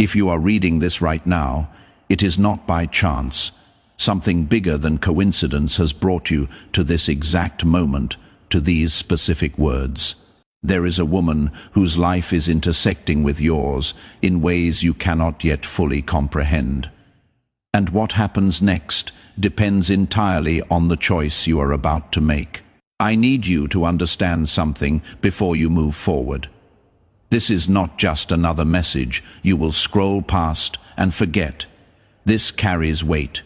If you are reading this right now, it is not by chance. Something bigger than coincidence has brought you to this exact moment, to these specific words. There is a woman whose life is intersecting with yours in ways you cannot yet fully comprehend. And what happens next depends entirely on the choice you are about to make. I need you to understand something before you move forward. This is not just another message you will scroll past and forget. This carries weight.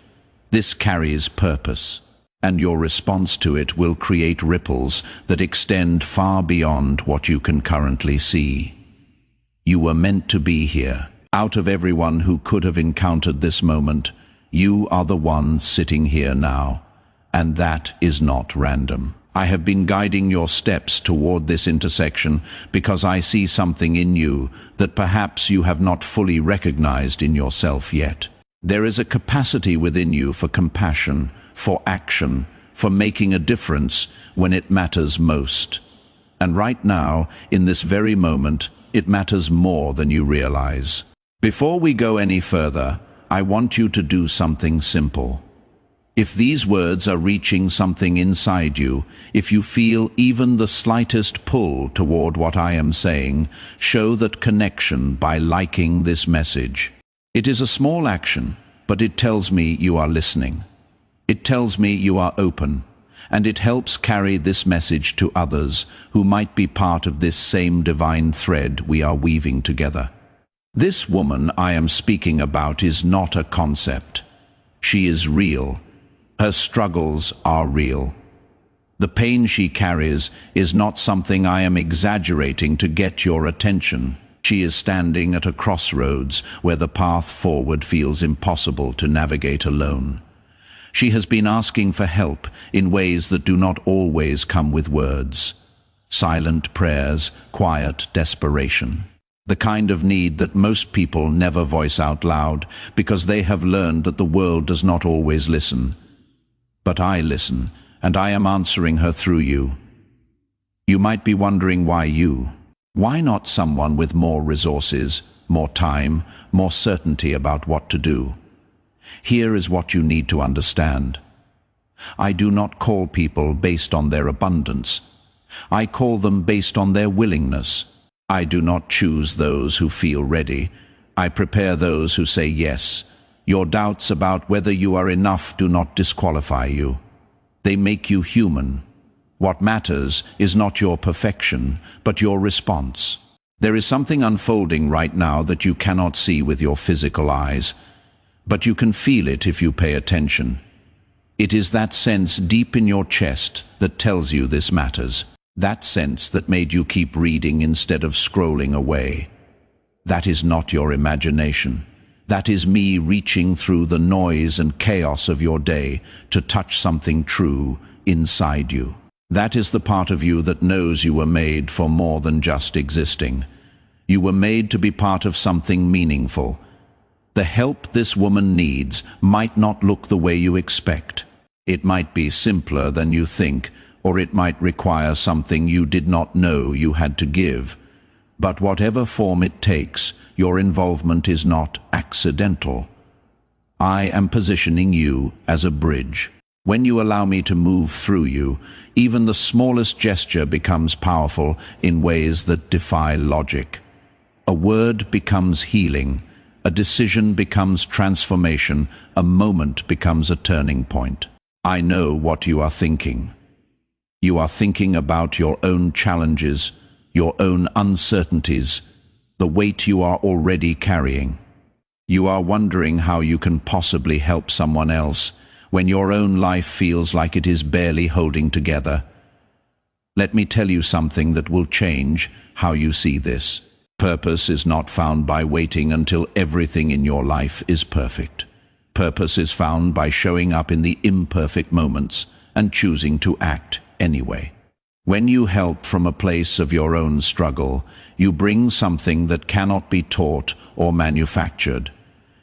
This carries purpose. And your response to it will create ripples that extend far beyond what you can currently see. You were meant to be here. Out of everyone who could have encountered this moment, you are the one sitting here now. And that is not random. I have been guiding your steps toward this intersection because I see something in you that perhaps you have not fully recognized in yourself yet. There is a capacity within you for compassion, for action, for making a difference when it matters most. And right now, in this very moment, it matters more than you realize. Before we go any further, I want you to do something simple. If these words are reaching something inside you, if you feel even the slightest pull toward what I am saying, show that connection by liking this message. It is a small action, but it tells me you are listening. It tells me you are open, and it helps carry this message to others who might be part of this same divine thread we are weaving together. This woman I am speaking about is not a concept. She is real. Her struggles are real. The pain she carries is not something I am exaggerating to get your attention. She is standing at a crossroads where the path forward feels impossible to navigate alone. She has been asking for help in ways that do not always come with words. Silent prayers, quiet desperation. The kind of need that most people never voice out loud because they have learned that the world does not always listen. But I listen, and I am answering her through you. You might be wondering why you? Why not someone with more resources, more time, more certainty about what to do? Here is what you need to understand. I do not call people based on their abundance. I call them based on their willingness. I do not choose those who feel ready. I prepare those who say yes. Your doubts about whether you are enough do not disqualify you. They make you human. What matters is not your perfection, but your response. There is something unfolding right now that you cannot see with your physical eyes, but you can feel it if you pay attention. It is that sense deep in your chest that tells you this matters. That sense that made you keep reading instead of scrolling away. That is not your imagination. That is me reaching through the noise and chaos of your day to touch something true inside you. That is the part of you that knows you were made for more than just existing. You were made to be part of something meaningful. The help this woman needs might not look the way you expect. It might be simpler than you think, or it might require something you did not know you had to give. But whatever form it takes, your involvement is not accidental. I am positioning you as a bridge. When you allow me to move through you, even the smallest gesture becomes powerful in ways that defy logic. A word becomes healing, a decision becomes transformation, a moment becomes a turning point. I know what you are thinking. You are thinking about your own challenges, your own uncertainties, the weight you are already carrying. You are wondering how you can possibly help someone else when your own life feels like it is barely holding together. Let me tell you something that will change how you see this. Purpose is not found by waiting until everything in your life is perfect. Purpose is found by showing up in the imperfect moments and choosing to act anyway. When you help from a place of your own struggle, you bring something that cannot be taught or manufactured.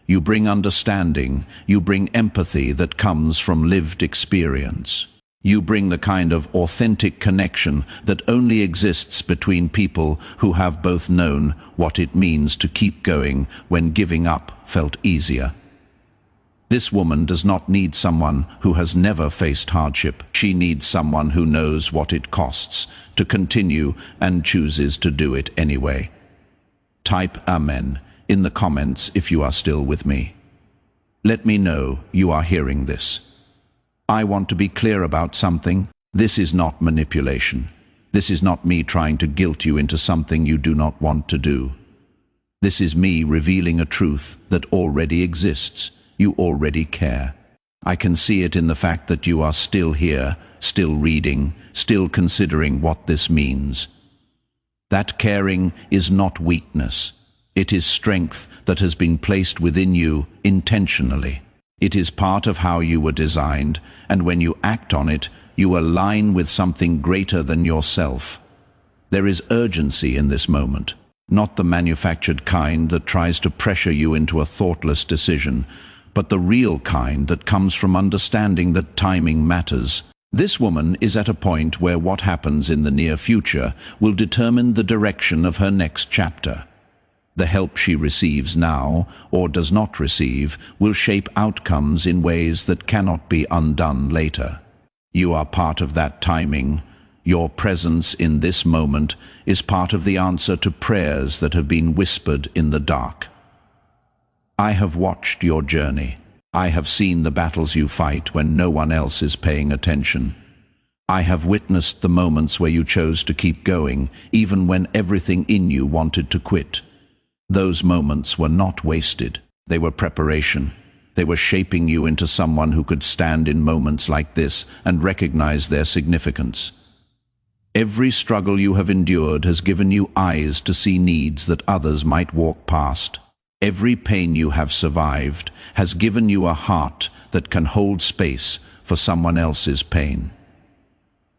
You bring understanding, you bring empathy that comes from lived experience. You bring the kind of authentic connection that only exists between people who have both known what it means to keep going when giving up felt easier. This woman does not need someone who has never faced hardship. She needs someone who knows what it costs to continue and chooses to do it anyway. Type Amen in the comments if you are still with me. Let me know you are hearing this. I want to be clear about something. This is not manipulation. This is not me trying to guilt you into something you do not want to do. This is me revealing a truth that already exists. You already care. I can see it in the fact that you are still here, still reading, still considering what this means. That caring is not weakness. It is strength that has been placed within you intentionally. It is part of how you were designed, and when you act on it, you align with something greater than yourself. There is urgency in this moment, not the manufactured kind that tries to pressure you into a thoughtless decision, but the real kind that comes from understanding that timing matters. This woman is at a point where what happens in the near future will determine the direction of her next chapter. The help she receives now, or does not receive, will shape outcomes in ways that cannot be undone later. You are part of that timing. Your presence in this moment is part of the answer to prayers that have been whispered in the dark. I have watched your journey. I have seen the battles you fight when no one else is paying attention. I have witnessed the moments where you chose to keep going, even when everything in you wanted to quit. Those moments were not wasted. They were preparation. They were shaping you into someone who could stand in moments like this and recognize their significance. Every struggle you have endured has given you eyes to see needs that others might walk past. Every pain you have survived has given you a heart that can hold space for someone else's pain.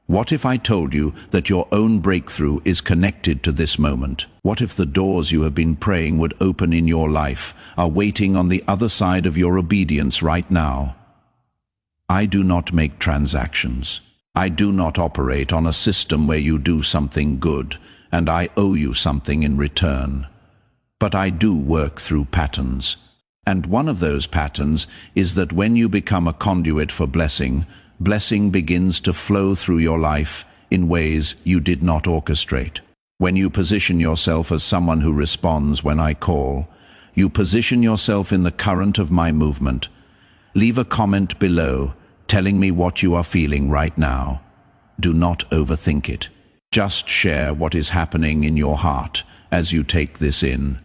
What if I told you that your own breakthrough is connected to this moment? What if the doors you have been praying would open in your life are waiting on the other side of your obedience right now? I do not make transactions. I do not operate on a system where you do something good and I owe you something in return. But I do work through patterns. And one of those patterns is that when you become a conduit for blessing, blessing begins to flow through your life in ways you did not orchestrate. When you position yourself as someone who responds when I call, you position yourself in the current of my movement. Leave a comment below telling me what you are feeling right now. Do not overthink it. Just share what is happening in your heart as you take this in.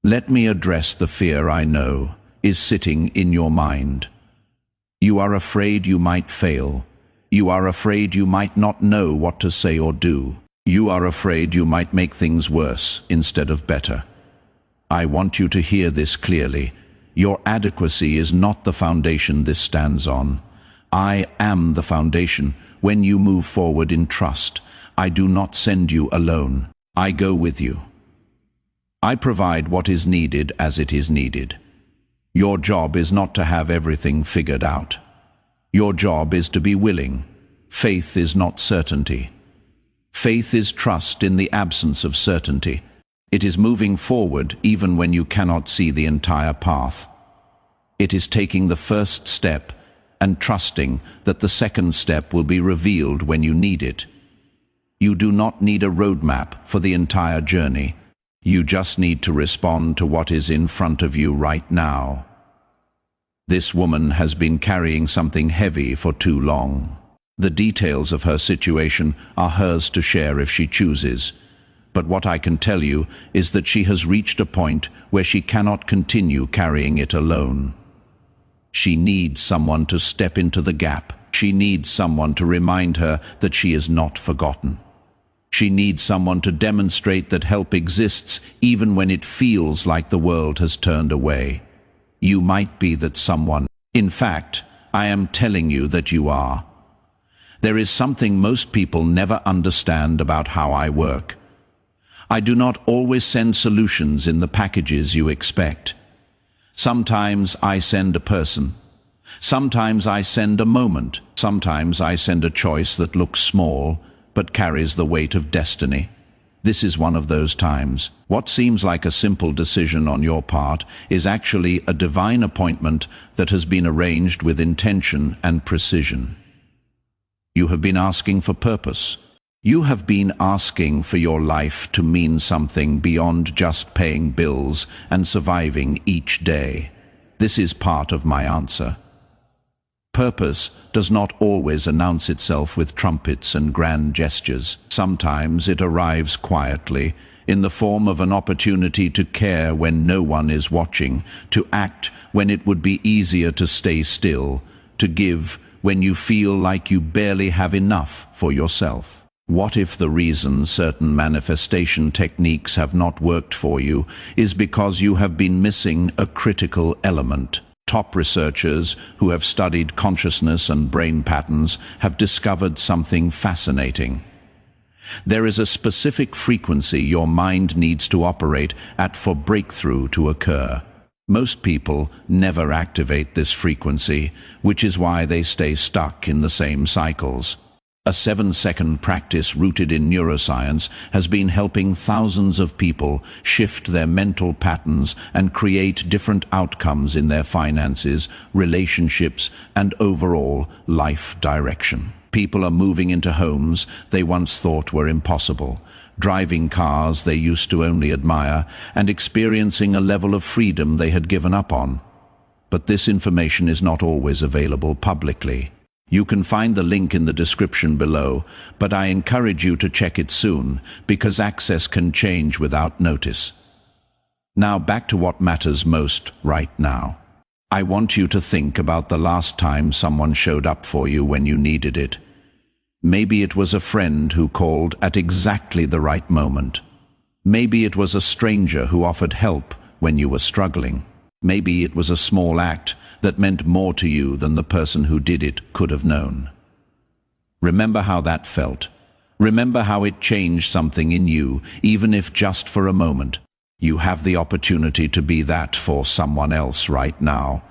Let me address the fear I know is sitting in your mind. You are afraid you might fail. You are afraid you might not know what to say or do. You are afraid you might make things worse instead of better. I want you to hear this clearly. Your adequacy is not the foundation this stands on. I am the foundation. When you move forward in trust, I do not send you alone. I go with you. I provide what is needed as it is needed. Your job is not to have everything figured out. Your job is to be willing. Faith is not certainty. Faith is trust in the absence of certainty. It is moving forward even when you cannot see the entire path. It is taking the first step and trusting that the second step will be revealed when you need it. You do not need a roadmap for the entire journey. You just need to respond to what is in front of you right now. This woman has been carrying something heavy for too long. The details of her situation are hers to share if she chooses. But what I can tell you is that she has reached a point where she cannot continue carrying it alone. She needs someone to step into the gap. She needs someone to remind her that she is not forgotten. She needs someone to demonstrate that help exists even when it feels like the world has turned away. You might be that someone. In fact, I am telling you that you are. There is something most people never understand about how I work. I do not always send solutions in the packages you expect. Sometimes I send a person. Sometimes I send a moment. Sometimes I send a choice that looks small, but carries the weight of destiny. This is one of those times. What seems like a simple decision on your part is actually a divine appointment that has been arranged with intention and precision. You have been asking for purpose. You have been asking for your life to mean something beyond just paying bills and surviving each day. This is part of my answer. Purpose does not always announce itself with trumpets and grand gestures. Sometimes it arrives quietly, in the form of an opportunity to care when no one is watching, to act when it would be easier to stay still, to give when you feel like you barely have enough for yourself. What if the reason certain manifestation techniques have not worked for you is because you have been missing a critical element? Top researchers who have studied consciousness and brain patterns have discovered something fascinating. There is a specific frequency your mind needs to operate at for breakthrough to occur. Most people never activate this frequency, which is why they stay stuck in the same cycles. A 7-second practice rooted in neuroscience has been helping thousands of people shift their mental patterns and create different outcomes in their finances, relationships, and overall life direction. People are moving into homes they once thought were impossible, driving cars they used to only admire, and experiencing a level of freedom they had given up on. But this information is not always available publicly. You can find the link in the description below, but I encourage you to check it soon, because access can change without notice. Now back to what matters most right now. I want you to think about the last time someone showed up for you when you needed it. Maybe it was a friend who called at exactly the right moment. Maybe it was a stranger who offered help when you were struggling. Maybe it was a small act that meant more to you than the person who did it could have known. Remember how that felt. Remember how it changed something in you, even if just for a moment. You have the opportunity to be that for someone else right now.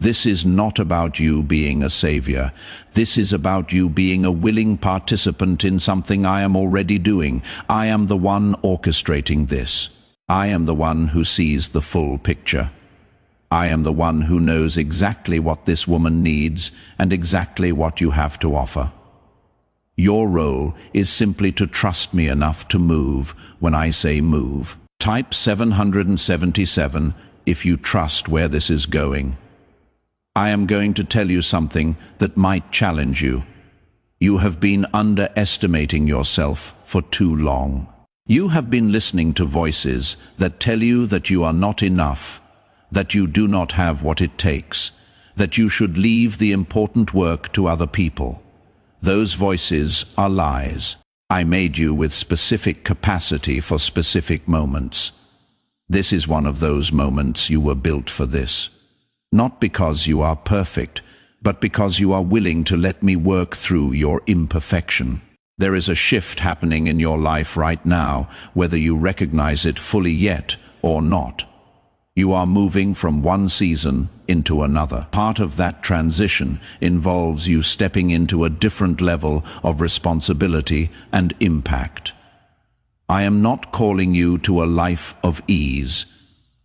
This is not about you being a savior. This is about you being a willing participant in something I am already doing. I am the one orchestrating this. I am the one who sees the full picture. I am the one who knows exactly what this woman needs and exactly what you have to offer. Your role is simply to trust me enough to move when I say move. Type 777 if you trust where this is going. I am going to tell you something that might challenge you. You have been underestimating yourself for too long. You have been listening to voices that tell you that you are not enough, that you do not have what it takes, that you should leave the important work to other people. Those voices are lies. I made you with specific capacity for specific moments. This is one of those moments. You were built for this. Not because you are perfect, but because you are willing to let me work through your imperfection. There is a shift happening in your life right now, whether you recognize it fully yet or not. You are moving from one season into another. Part of that transition involves you stepping into a different level of responsibility and impact. I am not calling you to a life of ease.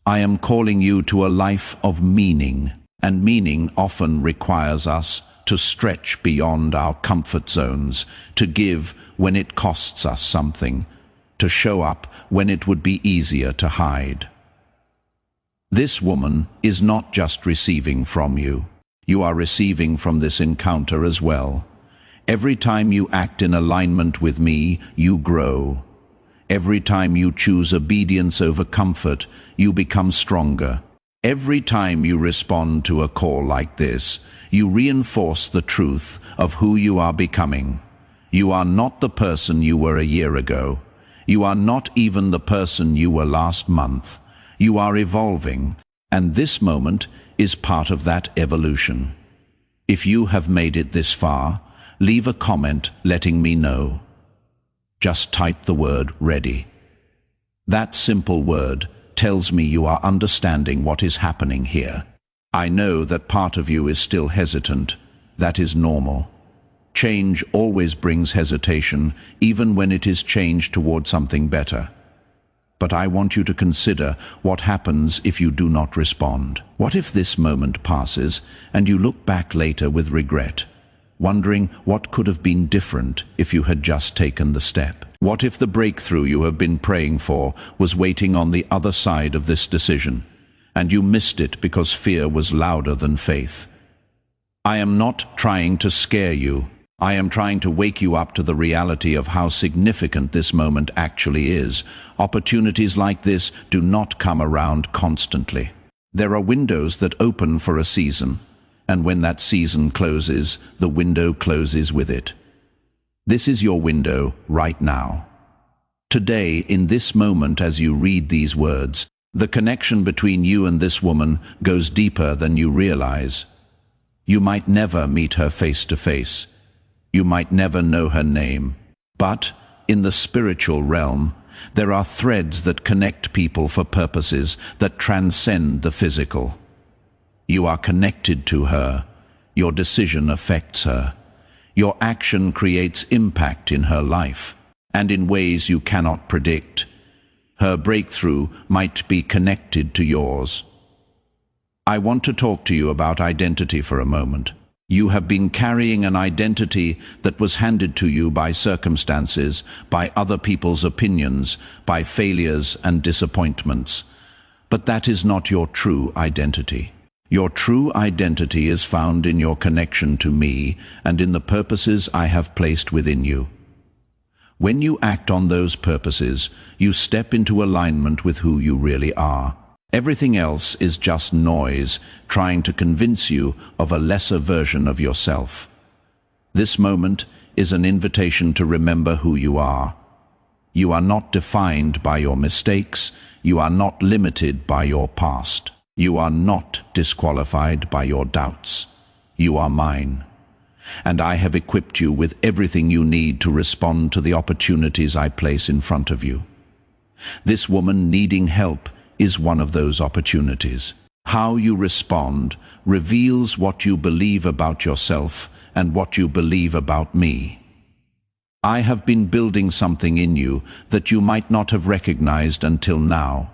I am calling you to a life of meaning, and meaning often requires us to stretch beyond our comfort zones, to give when it costs us something, to show up when it would be easier to hide. This woman is not just receiving from you. You are receiving from this encounter as well. Every time you act in alignment with me, you grow. Every time you choose obedience over comfort, you become stronger. Every time you respond to a call like this, you reinforce the truth of who you are becoming. You are not the person you were a year ago. You are not even the person you were last month. You are evolving, and this moment is part of that evolution. If you have made it this far, leave a comment letting me know. Just type the word ready. That simple word tells me you are understanding what is happening here. I know that part of you is still hesitant. That is normal. Change always brings hesitation, even when it is change toward something better. But I want you to consider what happens if you do not respond. What if this moment passes and you look back later with regret, wondering what could have been different if you had just taken the step? What if the breakthrough you have been praying for was waiting on the other side of this decision, and you missed it because fear was louder than faith? I am not trying to scare you. I am trying to wake you up to the reality of how significant this moment actually is. Opportunities like this do not come around constantly. There are windows that open for a season, and when that season closes, the window closes with it. This is your window right now. Today, in this moment as you read these words, the connection between you and this woman goes deeper than you realize. You might never meet her face to face. You might never know her name. But in the spiritual realm, there are threads that connect people for purposes that transcend the physical. You are connected to her. Your decision affects her. Your action creates impact in her life, and in ways you cannot predict. Her breakthrough might be connected to yours. I want to talk to you about identity for a moment. You have been carrying an identity that was handed to you by circumstances, by other people's opinions, by failures and disappointments. But that is not your true identity. Your true identity is found in your connection to me and in the purposes I have placed within you. When you act on those purposes, you step into alignment with who you really are. Everything else is just noise, trying to convince you of a lesser version of yourself. This moment is an invitation to remember who you are. You are not defined by your mistakes. You are not limited by your past. You are not disqualified by your doubts. You are mine. And I have equipped you with everything you need to respond to the opportunities I place in front of you. This woman needing help is one of those opportunities. How you respond reveals what you believe about yourself and what you believe about me. I have been building something in you that you might not have recognized until now.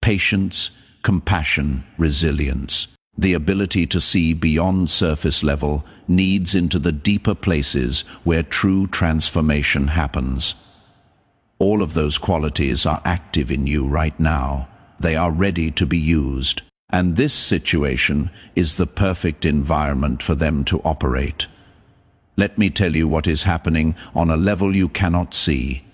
Patience, compassion, resilience. The ability to see beyond surface level needs into the deeper places where true transformation happens. All of those qualities are active in you right now. They are ready to be used. And this situation is the perfect environment for them to operate. Let me tell you what is happening on a level you cannot see.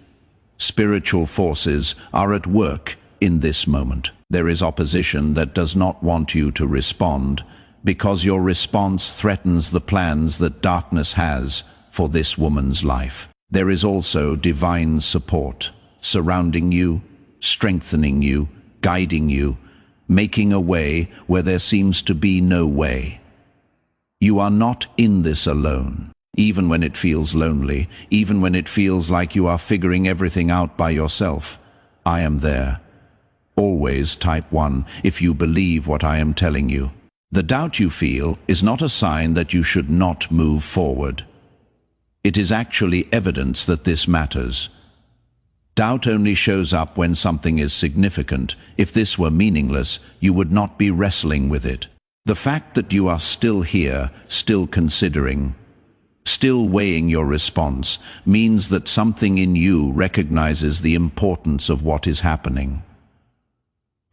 Spiritual forces are at work in this moment. There is opposition that does not want you to respond because your response threatens the plans that darkness has for this woman's life. There is also divine support surrounding you, strengthening you, guiding you, making a way where there seems to be no way. You are not in this alone. Even when it feels lonely, even when it feels like you are figuring everything out by yourself, I am there. Always type 1 if you believe what I am telling you. The doubt you feel is not a sign that you should not move forward. It is actually evidence that this matters. Doubt only shows up when something is significant. If this were meaningless, you would not be wrestling with it. The fact that you are still here, still considering, still weighing your response, means that something in you recognizes the importance of what is happening.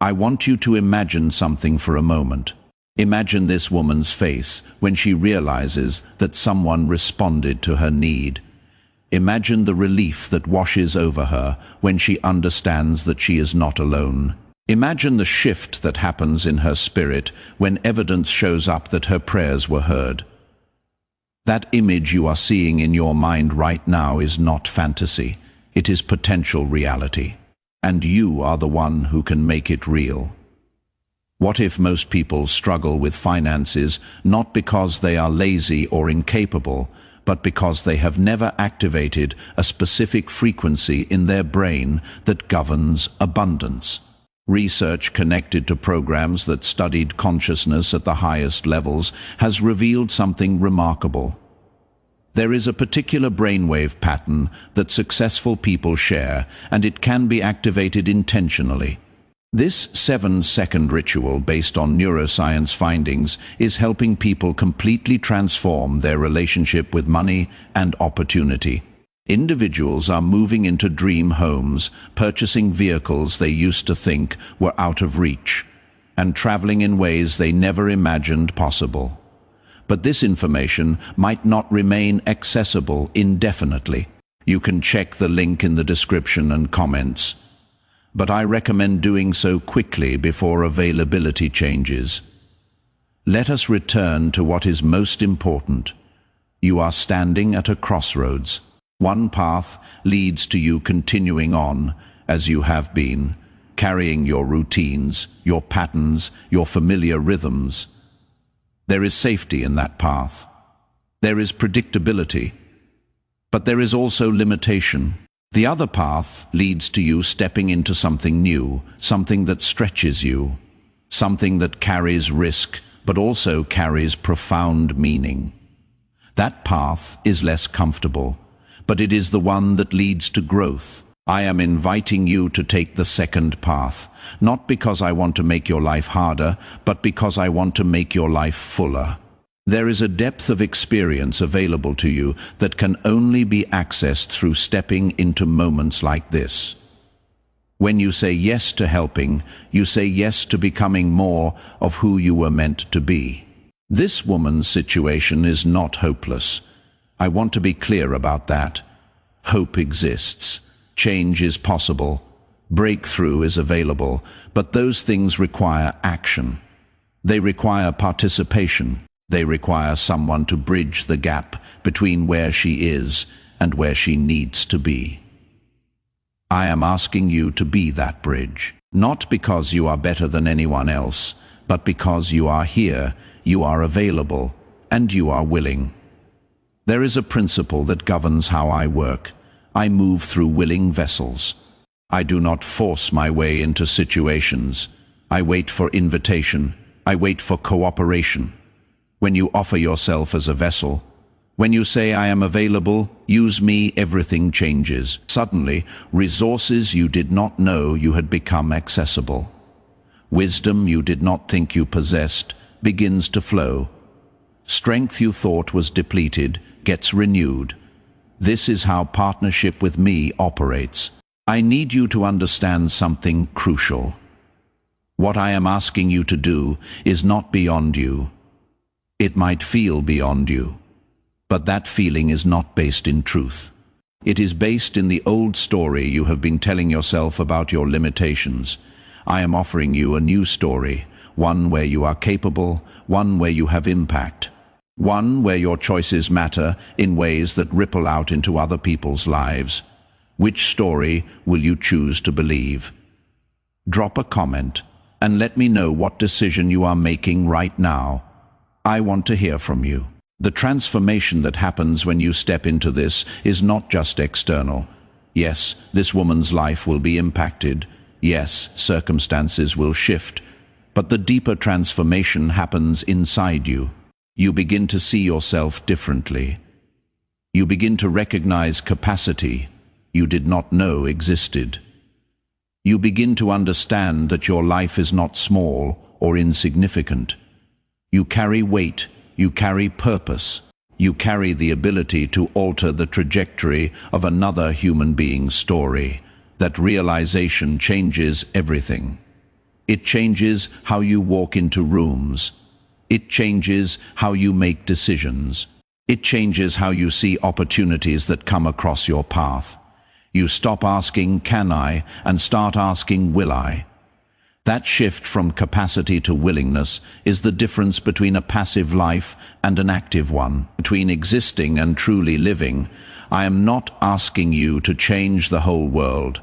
I want you to imagine something for a moment. Imagine this woman's face when she realizes that someone responded to her need. Imagine the relief that washes over her when she understands that she is not alone. Imagine the shift that happens in her spirit when evidence shows up that her prayers were heard. That image you are seeing in your mind right now is not fantasy. It is potential reality. And you are the one who can make it real. What if most people struggle with finances not because they are lazy or incapable, but because they have never activated a specific frequency in their brain that governs abundance? Research connected to programs that studied consciousness at the highest levels has revealed something remarkable. There is a particular brainwave pattern that successful people share, and it can be activated intentionally. This 7-second ritual, based on neuroscience findings, is helping people completely transform their relationship with money and opportunity. Individuals are moving into dream homes, purchasing vehicles they used to think were out of reach, and traveling in ways they never imagined possible. But this information might not remain accessible indefinitely. You can check the link in the description and comments, but I recommend doing so quickly before availability changes. Let us return to what is most important. You are standing at a crossroads. One path leads to you continuing on as you have been, carrying your routines, your patterns, your familiar rhythms. There is safety in that path. There is predictability, but there is also limitation. The other path leads to you stepping into something new, something that stretches you, something that carries risk, but also carries profound meaning. That path is less comfortable, but it is the one that leads to growth. I am inviting you to take the second path, not because I want to make your life harder, but because I want to make your life fuller. There is a depth of experience available to you that can only be accessed through stepping into moments like this. When you say yes to helping, you say yes to becoming more of who you were meant to be. This woman's situation is not hopeless. I want to be clear about that. Hope exists. Change is possible. Breakthrough is available. But those things require action. They require participation. They require someone to bridge the gap between where she is and where she needs to be. I am asking you to be that bridge, not because you are better than anyone else, but because you are here, you are available, and you are willing. There is a principle that governs how I work. I move through willing vessels. I do not force my way into situations. I wait for invitation. I wait for cooperation. When you offer yourself as a vessel, when you say, I am available, use me, everything changes. Suddenly, resources you did not know you had become accessible. Wisdom you did not think you possessed begins to flow. Strength you thought was depleted gets renewed. This is how partnership with me operates. I need you to understand something crucial. What I am asking you to do is not beyond you. It might feel beyond you, but that feeling is not based in truth. It is based in the old story you have been telling yourself about your limitations. I am offering you a new story, one where you are capable, one where you have impact, one where your choices matter in ways that ripple out into other people's lives. Which story will you choose to believe? Drop a comment and let me know what decision you are making right now. I want to hear from you. The transformation that happens when you step into this is not just external. Yes, this woman's life will be impacted. Yes, circumstances will shift. But the deeper transformation happens inside you. You begin to see yourself differently. You begin to recognize capacity you did not know existed. You begin to understand that your life is not small or insignificant. You carry weight, you carry purpose, you carry the ability to alter the trajectory of another human being's story. That realization changes everything. It changes how you walk into rooms. It changes how you make decisions. It changes how you see opportunities that come across your path. You stop asking, can I, and start asking, will I? That shift from capacity to willingness is the difference between a passive life and an active one, between existing and truly living. I am not asking you to change the whole world.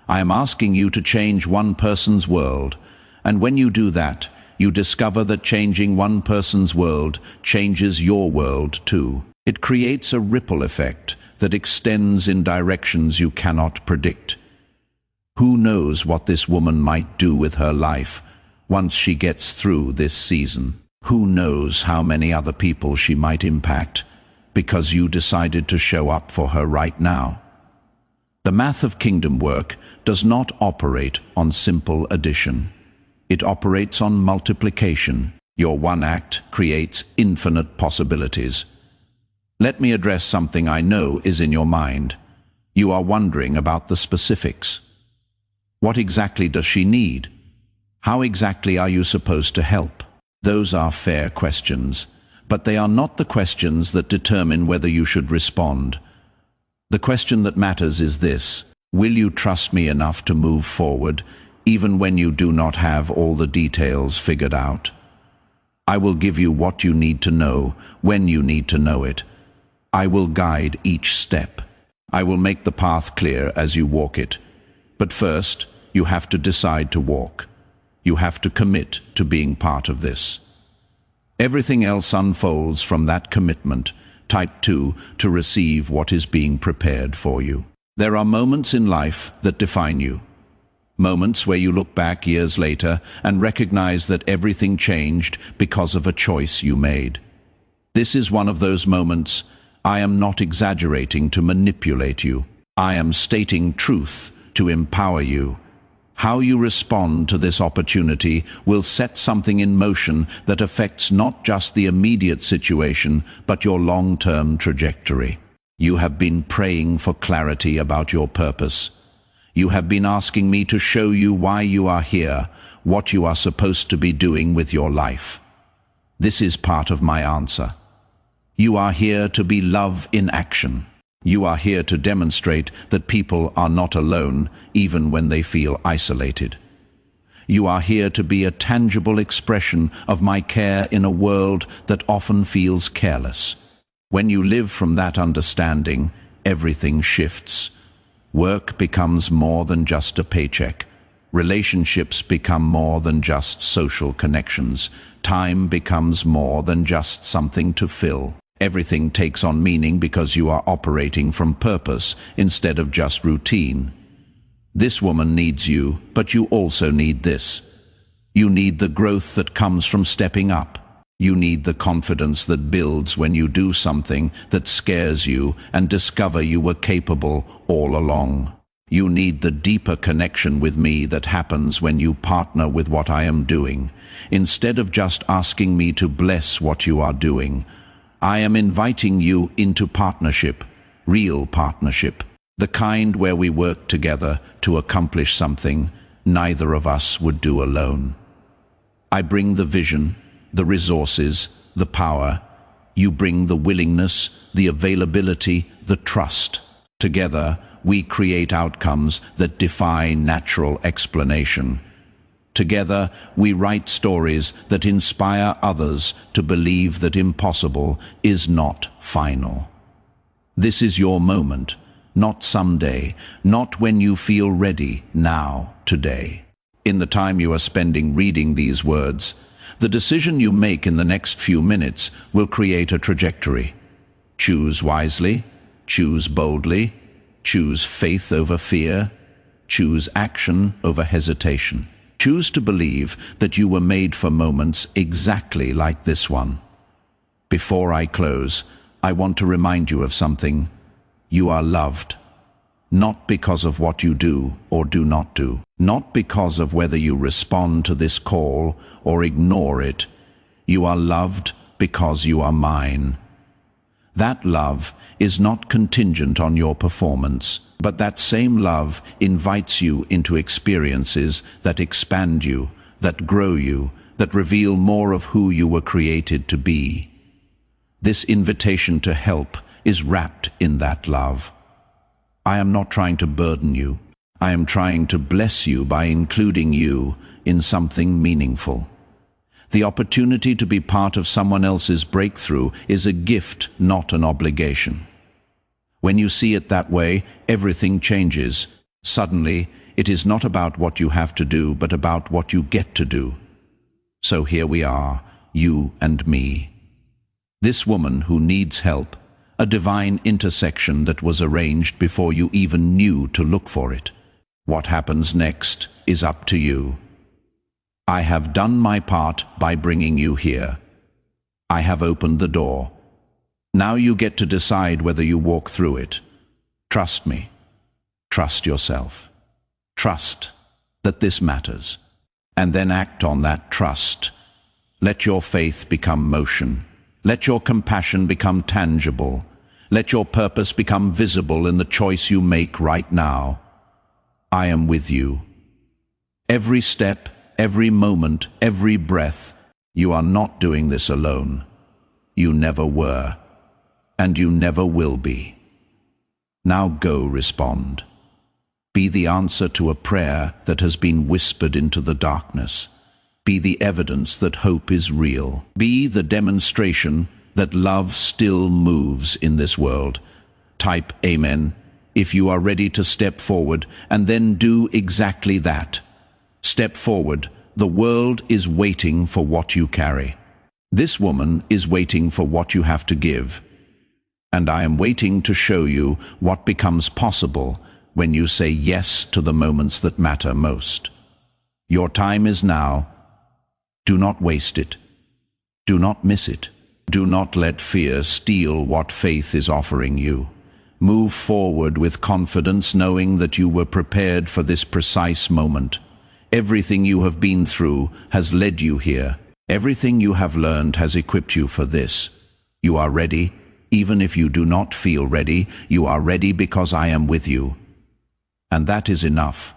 I am asking you to change one person's world. And when you do that, you discover that changing one person's world changes your world too. It creates a ripple effect that extends in directions you cannot predict. Who knows what this woman might do with her life once she gets through this season? Who knows how many other people she might impact? because you decided to show up for her right now. The math of kingdom work does not operate on simple addition. It operates on multiplication. Your one act creates infinite possibilities. Let me address something I know is in your mind. You are wondering about the specifics. What exactly does she need? How exactly are you supposed to help? Those are fair questions, but they are not the questions that determine whether you should respond. The question that matters is this: will you trust me enough to move forward, even when you do not have all the details figured out? I will give you what you need to know, when you need to know it. I will guide each step. I will make the path clear as you walk it. But first, you have to decide to walk. You have to commit to being part of this. Everything else unfolds from that commitment, type 2, to receive what is being prepared for you. There are moments in life that define you. Moments where you look back years later and recognize that everything changed because of a choice you made. This is one of those moments. I am not exaggerating to manipulate you. I am stating truth to empower you. How you respond to this opportunity will set something in motion that affects not just the immediate situation, but your long-term trajectory. You have been praying for clarity about your purpose. You have been asking me to show you why you are here, what you are supposed to be doing with your life. This is part of my answer. You are here to be love in action. You are here to demonstrate that people are not alone, even when they feel isolated. You are here to be a tangible expression of my care in a world that often feels careless. When you live from that understanding, everything shifts. Work becomes more than just a paycheck. Relationships become more than just social connections. Time becomes more than just something to fill. Everything takes on meaning because you are operating from purpose instead of just routine. This woman needs you, but you also need this. You need the growth that comes from stepping up. You need the confidence that builds when you do something that scares you and discover you were capable all along. You need the deeper connection with me that happens when you partner with what I am doing. Instead of just asking me to bless what you are doing, I am inviting you into partnership, real partnership, the kind where we work together to accomplish something neither of us would do alone. I bring the vision, the resources, the power. You bring the willingness, the availability, the trust. Together, we create outcomes that defy natural explanation. Together, we write stories that inspire others to believe that impossible is not final. This is your moment, not someday, not when you feel ready, now, today. In the time you are spending reading these words, the decision you make in the next few minutes will create a trajectory. Choose wisely, choose boldly, choose faith over fear, choose action over hesitation. Choose to believe that you were made for moments exactly like this one. Before I close, I want to remind you of something. You are loved. Not because of what you do or do not do. Not because of whether you respond to this call or ignore it. You are loved because you are mine. That love is not contingent on your performance, but that same love invites you into experiences that expand you, that grow you, that reveal more of who you were created to be. This invitation to help is wrapped in that love. I am not trying to burden you. I am trying to bless you by including you in something meaningful. The opportunity to be part of someone else's breakthrough is a gift, not an obligation. When you see it that way, everything changes. Suddenly, it is not about what you have to do, but about what you get to do. So here we are, you and me. This woman who needs help, a divine intersection that was arranged before you even knew to look for it. What happens next is up to you. I have done my part by bringing you here. I have opened the door. Now you get to decide whether you walk through it. Trust me. Trust yourself. Trust that this matters. And then act on that trust. Let your faith become motion. Let your compassion become tangible. Let your purpose become visible in the choice you make right now. I am with you. Every step, every moment, every breath, you are not doing this alone. You never were, and you never will be. Now go respond. Be the answer to a prayer that has been whispered into the darkness. Be the evidence that hope is real. Be the demonstration that love still moves in this world. Type Amen if you are ready to step forward, and then do exactly that. Step forward. The world is waiting for what you carry. This woman is waiting for what you have to give. And I am waiting to show you what becomes possible when you say yes to the moments that matter most. Your time is now. Do not waste it. Do not miss it. Do not let fear steal what faith is offering you. Move forward with confidence, knowing that you were prepared for this precise moment. Everything you have been through has led you here. Everything you have learned has equipped you for this. You are ready. Even if you do not feel ready, you are ready because I am with you. And that is enough.